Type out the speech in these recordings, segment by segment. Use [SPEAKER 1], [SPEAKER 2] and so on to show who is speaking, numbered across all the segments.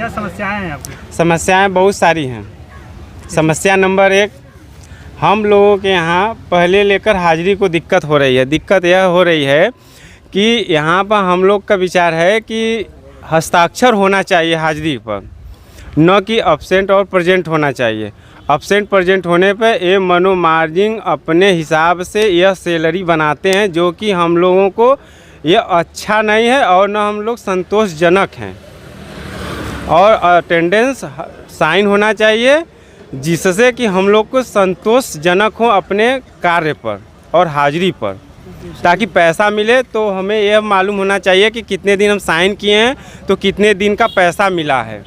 [SPEAKER 1] क्या समस्याएं हैं आपकी?
[SPEAKER 2] समस्याएं बहुत सारी हैं। समस्या नंबर 1, हम लोगों के यहाँ पहले लेकर हाजिरी को दिक्कत हो रही है। दिक्कत यह हो रही है कि यहाँ पर हम लोग का विचार है कि हस्ताक्षर होना चाहिए हाजिरी पर, न कि अब्सेंट और प्रेजेंट होना चाहिए। अब्सेंट प्रेजेंट होने पर ये मनोमार्जिन अपने हिसाब से यह सैलरी बनाते हैं, जो कि हम लोगों को यह अच्छा नहीं है और न हम लोग संतोषजनक हैं। और अटेंडेंस साइन होना चाहिए, जिससे कि हम लोग को संतोषजनक हो अपने कार्य पर और हाजिरी पर, ताकि पैसा मिले तो हमें यह मालूम होना चाहिए कि कितने दिन हम साइन किए हैं तो कितने दिन का पैसा मिला है,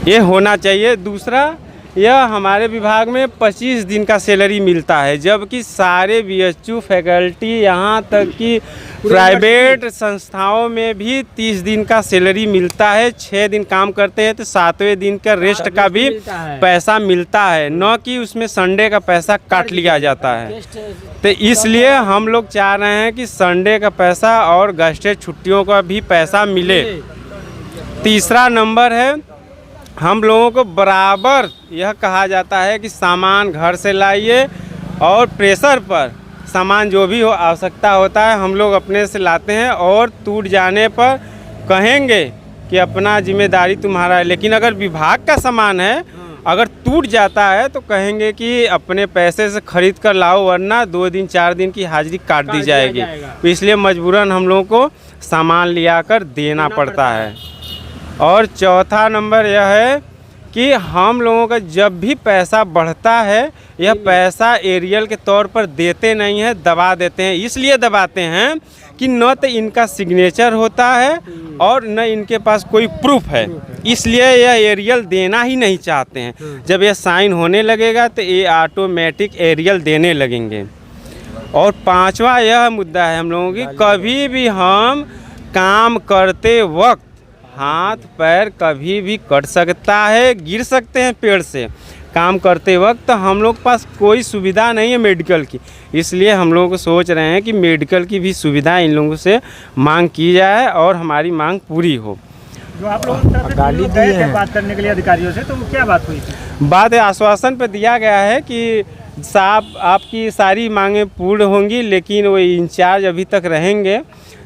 [SPEAKER 2] ये होना चाहिए। दूसरा, यह हमारे विभाग में 25 दिन का सैलरी मिलता है, जबकि सारे बीएचयू फैकल्टी यहाँ तक कि प्राइवेट संस्थाओं में भी 30 दिन का सैलरी मिलता है। 6 दिन काम करते हैं तो 7वें दिन का रेस्ट का भी पैसा मिलता है, न कि उसमें संडे का पैसा काट लिया जाता है। तो इसलिए हम लोग चाह रहे हैं कि संडे का पैसा और गेस्टेड छुट्टियों का भी पैसा मिले। तीसरा नंबर है, हम लोगों को बराबर यह कहा जाता है कि सामान घर से लाइए, और प्रेशर पर सामान जो भी हो आवश्यकता होता है हम लोग अपने से लाते हैं, और टूट जाने पर कहेंगे कि अपना जिम्मेदारी तुम्हारा है। लेकिन अगर विभाग का सामान है, अगर टूट जाता है तो कहेंगे कि अपने पैसे से खरीद कर लाओ, वरना 2 दिन 4 दिन की हाजिरी काट दी जाएगी। तो इसलिए मजबूरन हम लोगों को सामान लिया कर देना पड़ता है। और चौथा नंबर यह है कि हम लोगों का जब भी पैसा बढ़ता है, यह पैसा एरियल के तौर पर देते नहीं है, दबा देते हैं। इसलिए दबाते हैं कि न तो इनका सिग्नेचर होता है और न इनके पास कोई प्रूफ है, इसलिए यह एरियल देना ही नहीं चाहते हैं। जब यह साइन होने लगेगा तो ये ऑटोमेटिक एरियल देने लगेंगे। और 5वां यह मुद्दा है हम लोगों की, कभी भी हम काम करते वक्त हाथ पैर कभी भी कट सकता है, गिर सकते हैं पेड़ से। काम करते वक्त हम लोग के पास कोई सुविधा नहीं है मेडिकल की, इसलिए हम लोग सोच रहे हैं कि मेडिकल की भी सुविधा इन लोगों से मांग की जाए और हमारी मांग पूरी हो।
[SPEAKER 1] जो आप लोग गाली गए थे बात करने के लिए अधिकारियों से, तो क्या बात हुई थी?
[SPEAKER 2] बात आश्वासन पर दिया गया है कि साहब आपकी सारी मांगें पूर्ण होंगी, लेकिन वो इंचार्ज अभी तक रहेंगे।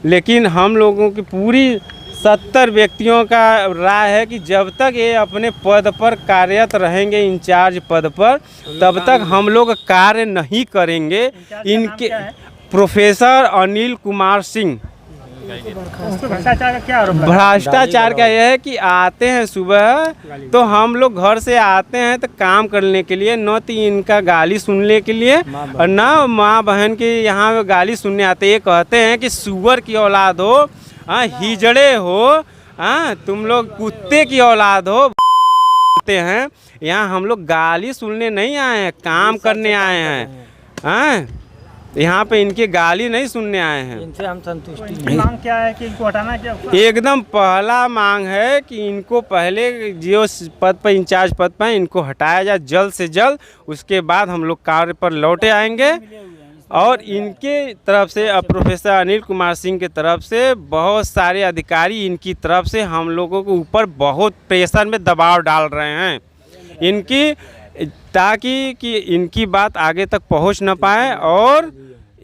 [SPEAKER 2] लेकिन हम लोगों की पूरी 70 व्यक्तियों का राय है कि जब तक ये अपने पद पर कार्यरत रहेंगे, इंचार्ज पद पर, तब तक हम लोग कार्य नहीं करेंगे। इनके प्रोफेसर अनिल कुमार सिंह।
[SPEAKER 1] भ्रष्टाचार का क्या आरोप?
[SPEAKER 2] भ्रष्टाचार का यह है कि आते हैं सुबह, तो हम लोग घर से आते हैं तो काम करने के लिए, न तो इनका गाली सुनने के लिए और न माँ बहन के यहाँ गाली सुनने आते। ये कहते हैं कि सुअर की औलाद हो, हिजड़े हो, तुम लोग कुत्ते की औलाद हो हैं। यहाँ हम लोग गाली सुनने नहीं आए हैं, काम करने आए हैं। यहाँ पे इनके गाली नहीं सुनने आए हैं।
[SPEAKER 1] इनसे हम संतुष्टि नहीं। मांग क्या है कि इनको हटाना क्या?
[SPEAKER 2] एकदम पहला मांग है कि इनको पहले जो पद पर, इंचार्ज पद पर, इनको हटाया जाए जल्द से जल्द। उसके बाद हम लोग कार्य पर लौटे आएंगे। और इनके तरफ से प्रोफेसर अनिल कुमार सिंह के तरफ से बहुत सारे अधिकारी इनकी तरफ से हम लोगों के ऊपर बहुत प्रेशर में दबाव डाल रहे हैं इनकी, ताकि कि इनकी बात आगे तक पहुंच न पाए और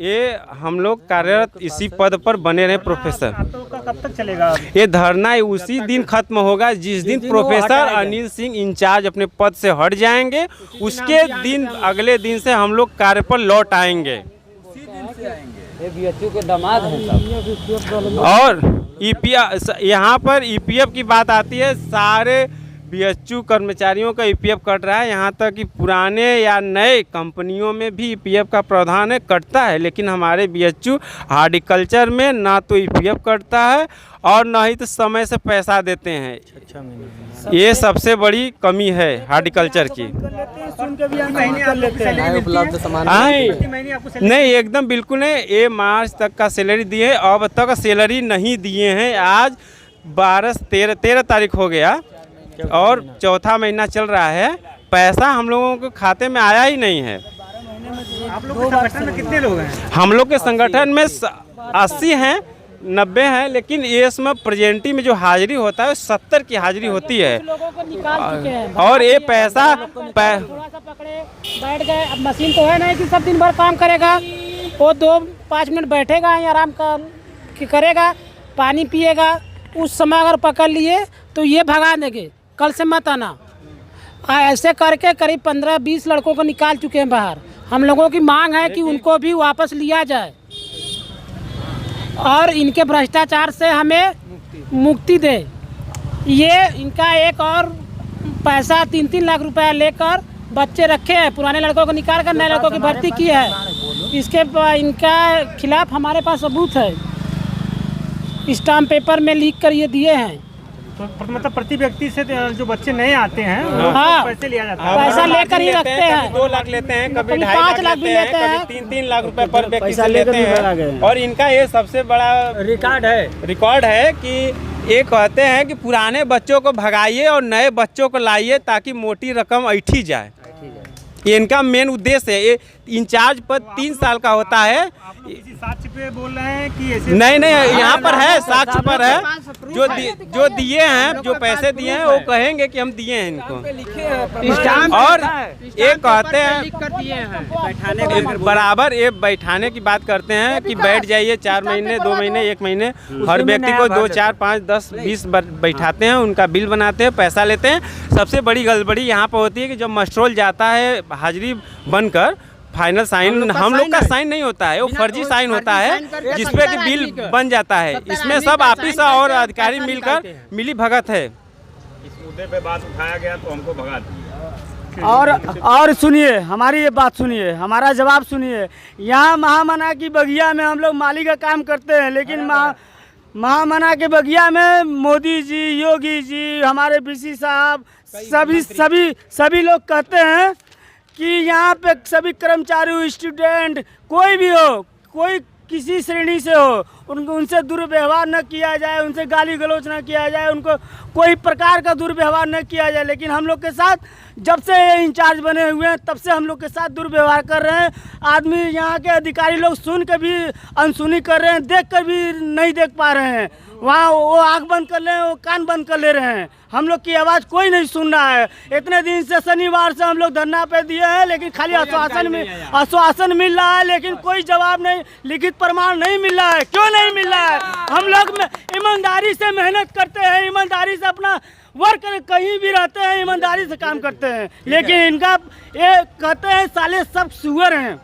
[SPEAKER 2] ये हम लोग कार्यरत इसी पद पर बने रहे। प्रोफेसर
[SPEAKER 1] कब तक चलेगा
[SPEAKER 2] ये धरना? उसी दिन खत्म होगा जिस दिन प्रोफेसर अनिल सिंह इंचार्ज अपने पद से हट जाएंगे। उसके दिन, अगले दिन से हम लोग कार्य पर लौट आएंगे।
[SPEAKER 3] बीएचयू के दामाद हैं सब।
[SPEAKER 2] और यहाँ पर ईपीएफ की बात आती है, सारे बीएचयू कर्मचारियों का ईपीएफ कट रहा है। यहाँ तक कि पुराने या नए कंपनियों में भी ईपीएफ का प्रावधान है, कटता है। लेकिन हमारे बीएचयू हॉर्टिकल्चर में ना तो ईपीएफ कटता है और ना ही तो समय से पैसा देते हैं। ये सबसे बड़ी कमी है हॉर्टिकल्चर की। नहीं, एकदम बिल्कुल नहीं। ये मार्च तक का सैलरी दिए, अब तक सैलरी नहीं दिए हैं। आज 13 तारीख हो गया और चौथा महीना चल रहा है, पैसा हम लोगों के खाते में आया ही नहीं है।
[SPEAKER 1] आप लोग के संगठन में कितने लोग हैं?
[SPEAKER 2] हम लोग के संगठन में 80 हैं, 90 है, लेकिन ये इसमें प्रेजेंटी में जो हाजिरी होता है 70 की हाजिरी होती है।
[SPEAKER 4] लोगों को निकाल चुके हैं।
[SPEAKER 2] और ये पैसा
[SPEAKER 4] थोड़ा सा पकड़े बैठ गए। अब मशीन तो है नहीं कि सब दिन भर काम करेगा, वो 2-5 मिनट बैठेगा या आराम करेगा, पानी पिएगा। उस समय अगर पकड़ लिए तो ये भगा देंगे, कल से मत आना। ऐसे करके करीब 15-20 लड़कों को निकाल चुके हैं बाहर। हम लोगों की मांग है कि उनको भी वापस लिया जाए और इनके भ्रष्टाचार से हमें मुक्ति दे। ये इनका एक और पैसा 3-3 लाख रुपया लेकर बच्चे रखे हैं, पुराने लड़कों को निकाल कर नए लड़कों की भर्ती की है। इसके इनका खिलाफ हमारे पास सबूत है, स्टाम्प पेपर में लिख कर ये दिए हैं।
[SPEAKER 1] तो मतलब प्रति व्यक्ति से जो बच्चे नए आते हैं
[SPEAKER 4] हाँ,
[SPEAKER 1] पैसे लिया जाता है।
[SPEAKER 4] पैसा लेकर ही रखते हैं।
[SPEAKER 2] 2 लाख लेते हैं, कभी 2.5
[SPEAKER 4] 5
[SPEAKER 2] लाख
[SPEAKER 4] भी
[SPEAKER 2] लेते हैं, कभी 3-3 लाख रुपए पर व्यक्ति से लेते हैं। और इनका ये सबसे बड़ा रिकॉर्ड है कि ये कहते हैं कि पुराने बच्चों को भगाइए और नए बच्चों को लाइए ताकि मोटी रकम ऐठी जाए। ये इनका मेन उद्देश्य है। ये इंचार्ज पद 3 साल का होता है।
[SPEAKER 1] आप लोग किसी साक्ष्य पे बोल रहे हैं कि ऐसे?
[SPEAKER 2] नहीं, यहाँ पर है, साक्ष्य पर है। जो दिए हैं, जो पैसे दिए हैं, वो कहेंगे कि हम दिए हैं इनको। और ये कहते हैं बराबर ये बैठाने की बात करते हैं कि बैठ जाइए 4 महीने, 2 महीने, 1 महीने। हर व्यक्ति को 2, 4, 5, 10, 20 बैठाते हैं, उनका बिल बनाते हैं, पैसा लेते हैं। सबसे बड़ी गड़बड़ी यहाँ पर होती है कि जब मस्ट्रोल जाता है हाजिरी बनकर, फाइनल साइन हम लोग का साइन नहीं होता है, वो फर्जी साइन होता है जिसपे कि बिल बन जाता है। इसमें सब ऑफिस और अधिकारी मिलकर मिली भगत है।
[SPEAKER 5] इस मुद्दे पे बात उठाया गया तो हमको भगा दिया।
[SPEAKER 6] और सुनिए, हमारी ये बात सुनिए, हमारा जवाब सुनिए। यहाँ महामना की बगिया में हम लोग माली का काम करते हैं, लेकिन महामना के बगिया में मोदी जी, योगी जी, हमारे बीसी साहब, सभी लोग कहते हैं कि यहाँ पे सभी कर्मचारी, स्टूडेंट, कोई भी हो, कोई किसी श्रेणी से हो, उनसे दुर्व्यवहार न किया जाए, उनसे गाली गलौज न किया जाए, उनको कोई प्रकार का दुर्व्यवहार न किया जाए। लेकिन हम लोग के साथ जब से ये इंचार्ज बने हुए हैं तब से हम लोग के साथ दुर्व्यवहार कर रहे हैं। आदमी यहाँ के अधिकारी लोग सुन कर भी अनसुनी कर रहे हैं, देख कर भी नहीं देख पा रहे हैं। वहाँ वो आँख बंद कर ले, वो कान बंद कर ले रहे हैं। हम लोग की आवाज़ कोई नहीं सुन रहा है। इतने दिन से शनिवार से हम लोग धरना पे दिए हैं, लेकिन खाली आश्वासन मिल रहा है, लेकिन कोई जवाब नहीं, लिखित प्रमाण नहीं मिल रहा है। क्यों नहीं मिल रहा है? हम लोग ईमानदारी से मेहनत करते हैं, ईमानदारी से अपना वर्क कहीं भी रहते हैं, ईमानदारी से काम करते हैं, लेकिन इनका ये कहते हैं साले सब सुअर हैं।